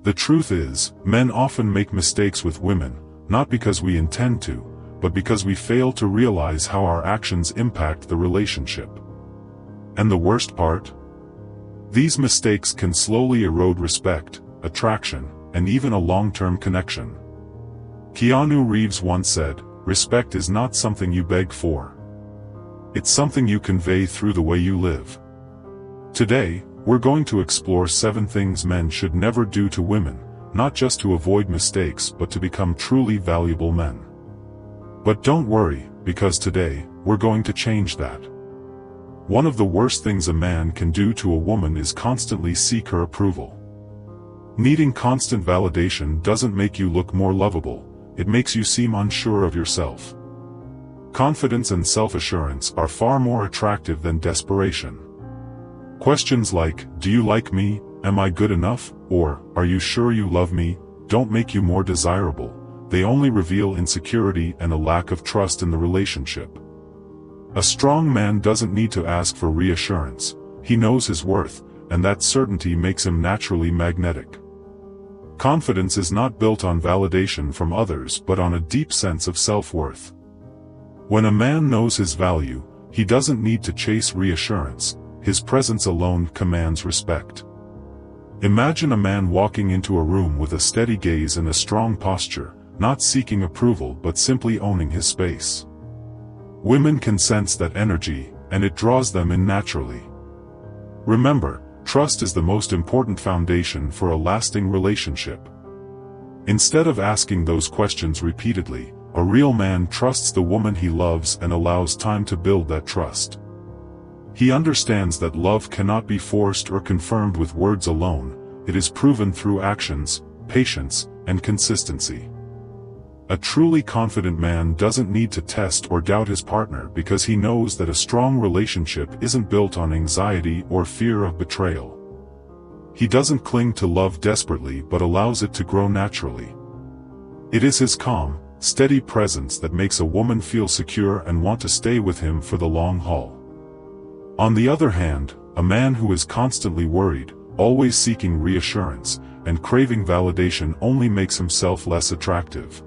The truth is, men often make mistakes with women, not because we intend to, but because we fail to realize how our actions impact the relationship. And the worst part? These mistakes can slowly erode respect, attraction, and even a long-term connection. Keanu Reeves once said, "Respect is not something you beg for. It's something you convey through the way you live." Today, we're going to explore 7 things men should never do to women, not just to avoid mistakes but to become truly valuable men. But don't worry, because today, we're going to change that. One of the worst things a man can do to a woman is constantly seek her approval. Needing constant validation doesn't make you look more lovable, it makes you seem unsure of yourself. Confidence and self-assurance are far more attractive than desperation. Questions like, "Do you like me? Am I good enough?" or "Are you sure you love me?" don't make you more desirable, they only reveal insecurity and a lack of trust in the relationship. A strong man doesn't need to ask for reassurance, he knows his worth, and that certainty makes him naturally magnetic. Confidence is not built on validation from others but on a deep sense of self-worth. When a man knows his value, he doesn't need to chase reassurance, his presence alone commands respect. Imagine a man walking into a room with a steady gaze and a strong posture, not seeking approval but simply owning his space. Women can sense that energy, and it draws them in naturally. Remember, trust is the most important foundation for a lasting relationship. Instead of asking those questions repeatedly, a real man trusts the woman he loves and allows time to build that trust. He understands that love cannot be forced or confirmed with words alone, it is proven through actions, patience, and consistency. A truly confident man doesn't need to test or doubt his partner because he knows that a strong relationship isn't built on anxiety or fear of betrayal. He doesn't cling to love desperately but allows it to grow naturally. It is his calm, steady presence that makes a woman feel secure and want to stay with him for the long haul. On the other hand, a man who is constantly worried, always seeking reassurance, and craving validation only makes himself less attractive.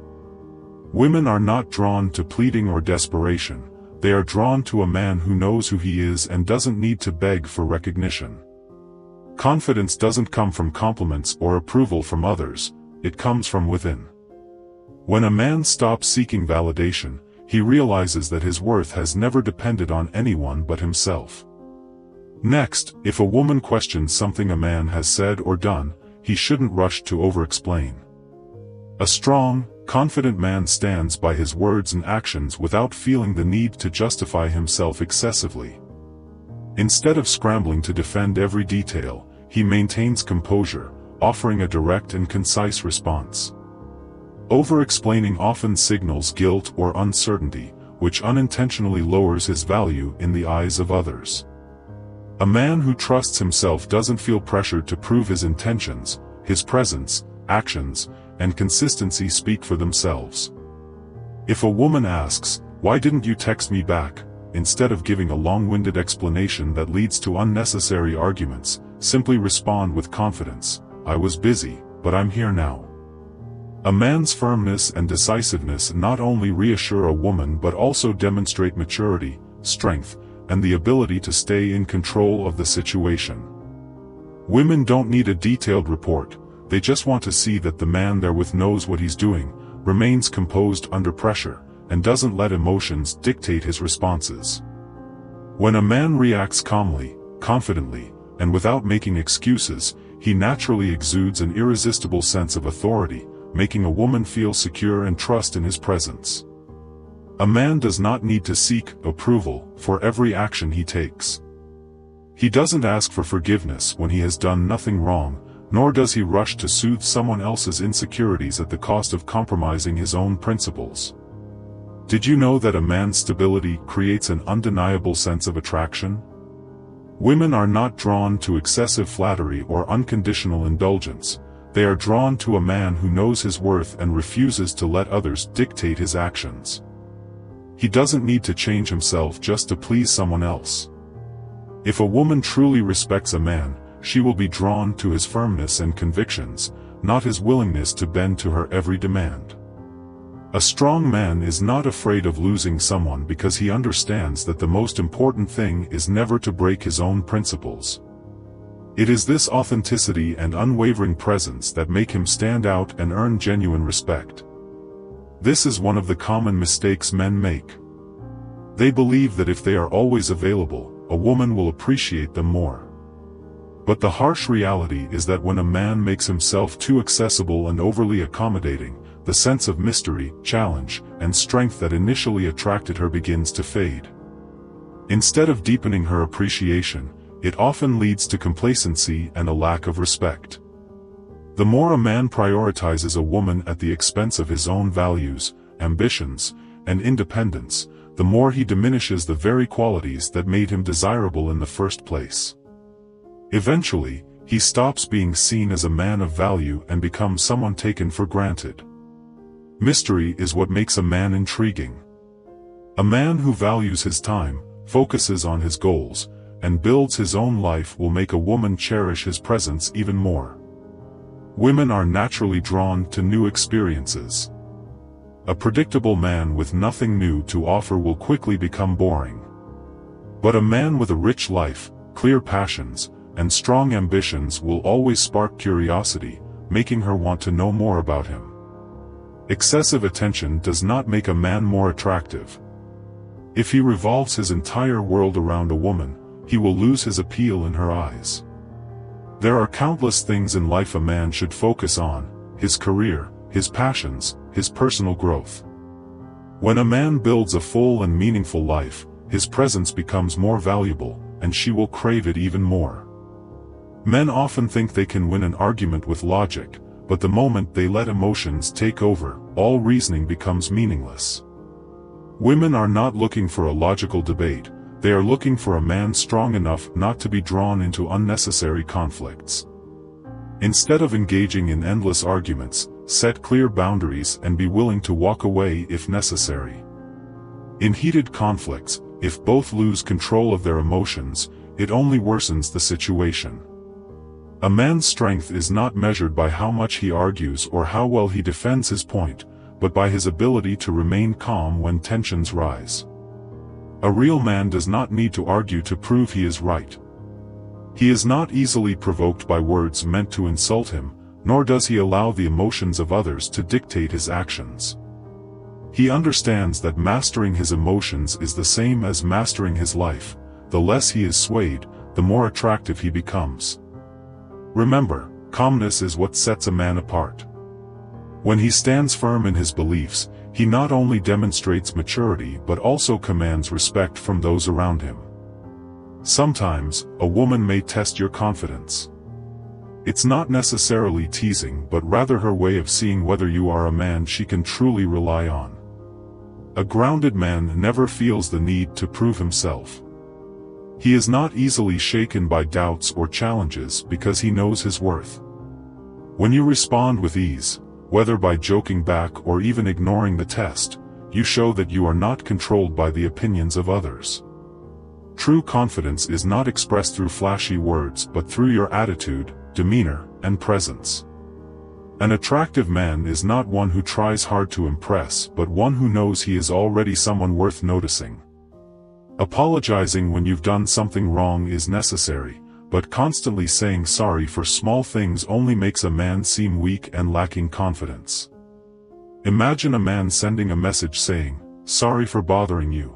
Women are not drawn to pleading or desperation, they are drawn to a man who knows who he is and doesn't need to beg for recognition. Confidence doesn't come from compliments or approval from others, it comes from within. When a man stops seeking validation, he realizes that his worth has never depended on anyone but himself. Next, if a woman questions something a man has said or done, he shouldn't rush to over-explain. A strong, confident man stands by his words and actions without feeling the need to justify himself excessively. Instead of scrambling to defend every detail, he maintains composure, offering a direct and concise response. Over-explaining often signals guilt or uncertainty, which unintentionally lowers his value in the eyes of others. A man who trusts himself doesn't feel pressured to prove his intentions, his presence, actions, and consistency speak for themselves. If a woman asks, "Why didn't you text me back?" instead of giving a long-winded explanation that leads to unnecessary arguments, simply respond with confidence, "I was busy, but I'm here now." A man's firmness and decisiveness not only reassure a woman but also demonstrate maturity, strength, and the ability to stay in control of the situation. Women don't need a detailed report, they just want to see that the man they're with knows what he's doing, remains composed under pressure, and doesn't let emotions dictate his responses. When a man reacts calmly, confidently, and without making excuses, he naturally exudes an irresistible sense of authority, making a woman feel secure and trust in his presence. A man does not need to seek approval for every action he takes. He doesn't ask for forgiveness when he has done nothing wrong, nor does he rush to soothe someone else's insecurities at the cost of compromising his own principles. Did you know that a man's stability creates an undeniable sense of attraction? Women are not drawn to excessive flattery or unconditional indulgence, they are drawn to a man who knows his worth and refuses to let others dictate his actions. He doesn't need to change himself just to please someone else. If a woman truly respects a man, she will be drawn to his firmness and convictions, not his willingness to bend to her every demand. A strong man is not afraid of losing someone because he understands that the most important thing is never to break his own principles. It is this authenticity and unwavering presence that make him stand out and earn genuine respect. This is one of the common mistakes men make. They believe that if they are always available, a woman will appreciate them more. But the harsh reality is that when a man makes himself too accessible and overly accommodating, the sense of mystery, challenge, and strength that initially attracted her begins to fade. Instead of deepening her appreciation, it often leads to complacency and a lack of respect. The more a man prioritizes a woman at the expense of his own values, ambitions, and independence, the more he diminishes the very qualities that made him desirable in the first place. Eventually, he stops being seen as a man of value and becomes someone taken for granted. Mystery is what makes a man intriguing. A man who values his time, focuses on his goals, and builds his own life will make a woman cherish his presence even more. Women are naturally drawn to new experiences. A predictable man with nothing new to offer will quickly become boring. But a man with a rich life, clear passions, and strong ambitions will always spark curiosity, making her want to know more about him. Excessive attention does not make a man more attractive. If he revolves his entire world around a woman, he will lose his appeal in her eyes. There are countless things in life a man should focus on: his career, his passions, his personal growth. When a man builds a full and meaningful life, his presence becomes more valuable, and she will crave it even more. Men often think they can win an argument with logic, but the moment they let emotions take over, all reasoning becomes meaningless. Women are not looking for a logical debate, they are looking for a man strong enough not to be drawn into unnecessary conflicts. Instead of engaging in endless arguments, set clear boundaries and be willing to walk away if necessary. In heated conflicts, if both lose control of their emotions, it only worsens the situation. A man's strength is not measured by how much he argues or how well he defends his point, but by his ability to remain calm when tensions rise. A real man does not need to argue to prove he is right. He is not easily provoked by words meant to insult him, nor does he allow the emotions of others to dictate his actions. He understands that mastering his emotions is the same as mastering his life. The less he is swayed, the more attractive he becomes. Remember, calmness is what sets a man apart. When he stands firm in his beliefs, he not only demonstrates maturity but also commands respect from those around him. Sometimes, a woman may test your confidence. It's not necessarily teasing but rather her way of seeing whether you are a man she can truly rely on. A grounded man never feels the need to prove himself. He is not easily shaken by doubts or challenges because he knows his worth. When you respond with ease, whether by joking back or even ignoring the test, you show that you are not controlled by the opinions of others. True confidence is not expressed through flashy words but through your attitude, demeanor, and presence. An attractive man is not one who tries hard to impress but one who knows he is already someone worth noticing. Apologizing when you've done something wrong is necessary, but constantly saying sorry for small things only makes a man seem weak and lacking confidence. Imagine a man sending a message saying, "Sorry for bothering you."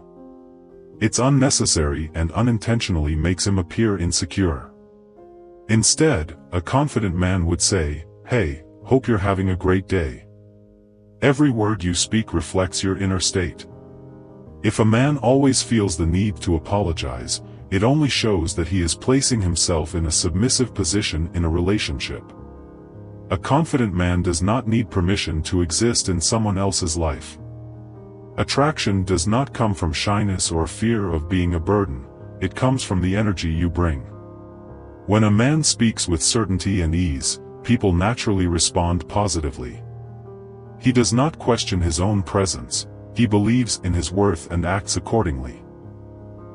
It's unnecessary and unintentionally makes him appear insecure. Instead, a confident man would say, "Hey, hope you're having a great day." Every word you speak reflects your inner state. If a man always feels the need to apologize, it only shows that he is placing himself in a submissive position in a relationship. A confident man does not need permission to exist in someone else's life. Attraction does not come from shyness or fear of being a burden, it comes from the energy you bring. When a man speaks with certainty and ease, people naturally respond positively. He does not question his own presence, he believes in his worth and acts accordingly.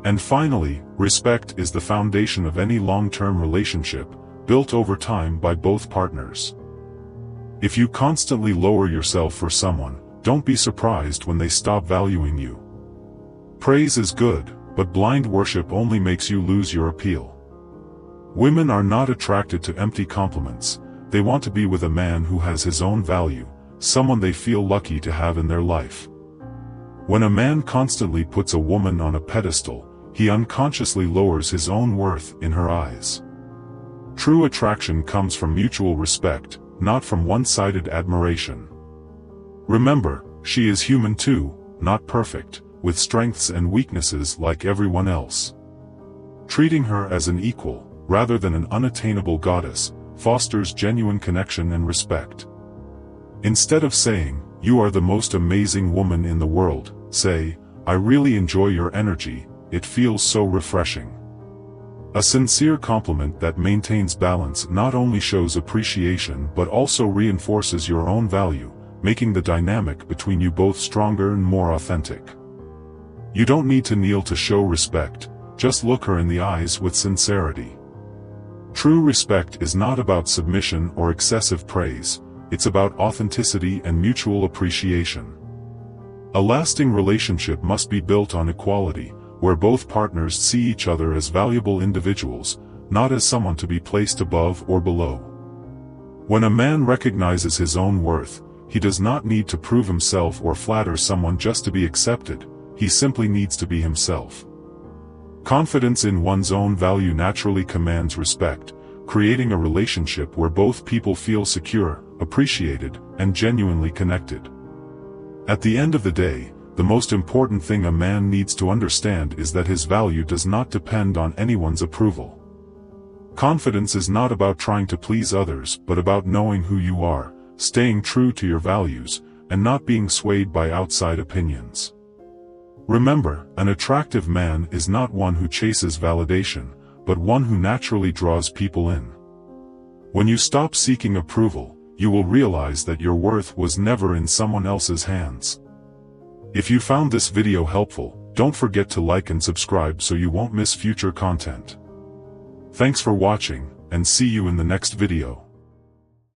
And finally, respect is the foundation of any long-term relationship, built over time by both partners. If you constantly lower yourself for someone, don't be surprised when they stop valuing you. Praise is good, but blind worship only makes you lose your appeal. Women are not attracted to empty compliments. They want to be with a man who has his own value, someone they feel lucky to have in their life. When a man constantly puts a woman on a pedestal, he unconsciously lowers his own worth in her eyes. True attraction comes from mutual respect, not from one-sided admiration. Remember, she is human too, not perfect, with strengths and weaknesses like everyone else. Treating her as an equal, rather than an unattainable goddess, fosters genuine connection and respect. Instead of saying, "You are the most amazing woman in the world," say, "I really enjoy your energy, it feels so refreshing." A sincere compliment that maintains balance not only shows appreciation but also reinforces your own value, making the dynamic between you both stronger and more authentic. You don't need to kneel to show respect, just look her in the eyes with sincerity. True respect is not about submission or excessive praise, it's about authenticity and mutual appreciation. A lasting relationship must be built on equality, where both partners see each other as valuable individuals, not as someone to be placed above or below. When a man recognizes his own worth, he does not need to prove himself or flatter someone just to be accepted, he simply needs to be himself. Confidence in one's own value naturally commands respect, creating a relationship where both people feel secure, appreciated, and genuinely connected. At the end of the day, the most important thing a man needs to understand is that his value does not depend on anyone's approval. Confidence is not about trying to please others but about knowing who you are, staying true to your values, and not being swayed by outside opinions. Remember, an attractive man is not one who chases validation, but one who naturally draws people in. When you stop seeking approval, you will realize that your worth was never in someone else's hands. If you found this video helpful, don't forget to like and subscribe so you won't miss future content. Thanks for watching, and see you in the next video.